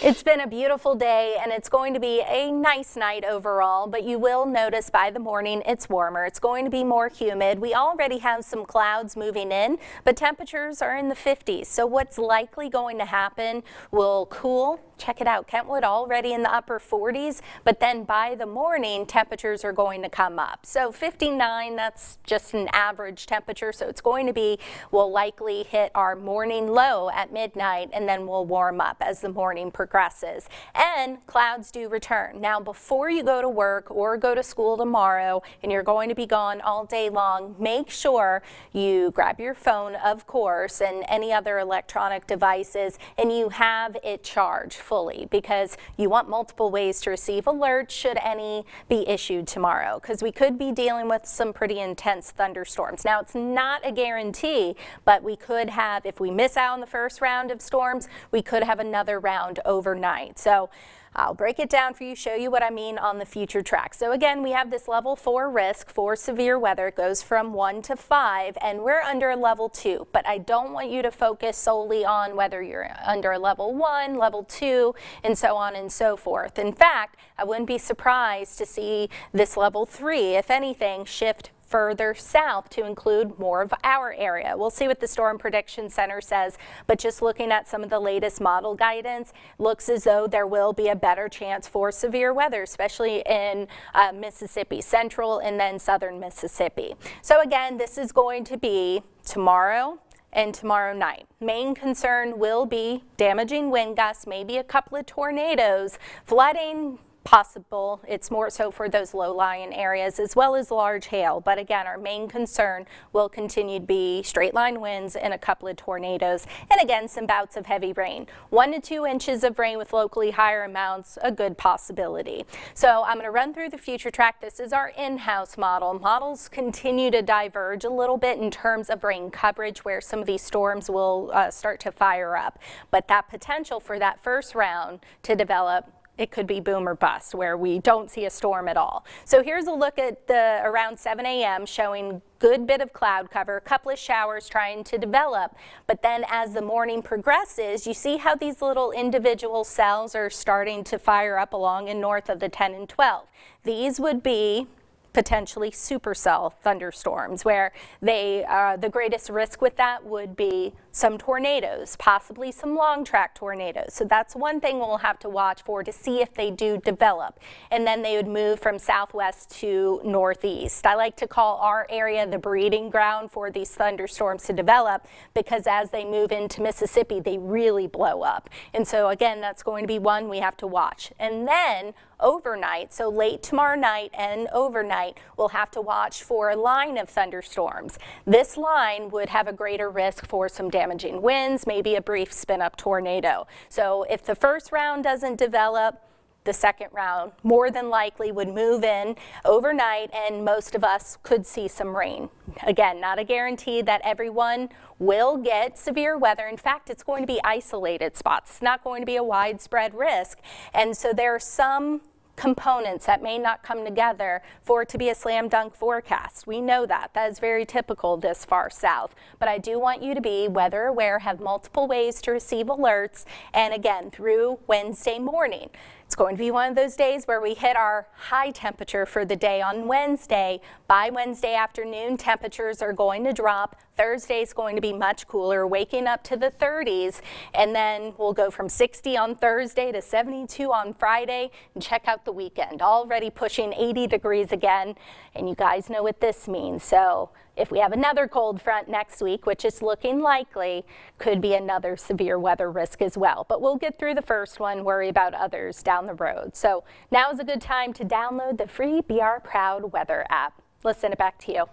It's been a beautiful day and it's going to be a nice night overall, but you will notice by the morning it's warmer. It's going to be more humid. We already have some clouds moving in, but temperatures are in the 50s. So what's likely going to happen will cool. Check it out, Kentwood already in the upper 40s, but then by the morning temperatures are going to come up. So 59, that's just an average temperature. So it's going to be, we'll likely hit our morning low at midnight and then we'll warm up as the morning progresses. And clouds do return. Now before you go to work or go to school tomorrow and you're going to be gone all day long, make sure you grab your phone, of course, and any other electronic devices, and you have it charged fully, because you want multiple ways to receive alerts should any be issued tomorrow, because we could be dealing with some pretty intense thunderstorms. Now it's not a guarantee, but we could have, if we miss out on the first round of storms, we could have another round overnight. So I'll break it down for you, show you what I mean on the future track. So again, we have this level 4 risk for severe weather. It goes from 1 to 5, and we're under level 2. But I don't want you to focus solely on whether you're under level 1, level 2, and so on and so forth. In fact, I wouldn't be surprised to see this level 3, if anything, shift further south to include more of our area. We'll see what the Storm Prediction Center says, but just looking at some of the latest model guidance, looks as though there will be a better chance for severe weather, especially in Mississippi, central and then southern Mississippi. So again, this is going to be tomorrow and tomorrow night. Main concern will be damaging wind gusts, maybe a couple of tornadoes, flooding, possible. It's more so for those low-lying areas as well as large hail. But again, our main concern will continue to be straight line winds and a couple of tornadoes. And again, some bouts of heavy rain. 1 to 2 inches of rain with locally higher amounts, a good possibility. So I'm going to run through the future track. This is our in-house model. Models continue to diverge a little bit in terms of rain coverage, where some of these storms will start to fire up. But that potential for that first round to develop, it could be boom or bust, where we don't see a storm at all. So here's a look at the around 7 a.m. showing good bit of cloud cover, a couple of showers trying to develop. But then as the morning progresses, you see how these little individual cells are starting to fire up along and north of the 10 and 12. These would be potentially supercell thunderstorms, where the greatest risk with that would be some tornadoes, possibly some long track tornadoes. So that's one thing we'll have to watch for to see if they do develop. And then they would move from southwest to northeast. I like to call our area the breeding ground for these thunderstorms to develop, because as they move into Mississippi, they really blow up. And so again, that's going to be one we have to watch. And then overnight, so late tomorrow night and overnight, we'll have to watch for a line of thunderstorms. This line would have a greater risk for some damaging winds, maybe a brief spin-up tornado. So if the first round doesn't develop, the second round more than likely would move in overnight, and most of us could see some rain. Again, not a guarantee that everyone will get severe weather. In fact, it's going to be isolated spots. It's not going to be a widespread risk. And so there are some components that may not come together for it to be a slam dunk forecast. We know that. That is very typical this far south. But I do want you to be weather aware, have multiple ways to receive alerts, and again, through Wednesday morning. It's going to be one of those days where we hit our high temperature for the day on Wednesday. By Wednesday afternoon, temperatures are going to drop. Thursday is going to be much cooler, waking up to the 30s, and then we'll go from 60 on Thursday to 72 on Friday. And check out the weekend, already pushing 80 degrees again, and you guys know what this means. So if we have another cold front next week, which is looking likely, could be another severe weather risk as well. But we'll get through the first one, worry about others down the road. So now is a good time to download the free BR Proud Weather app. Let's send it back to you.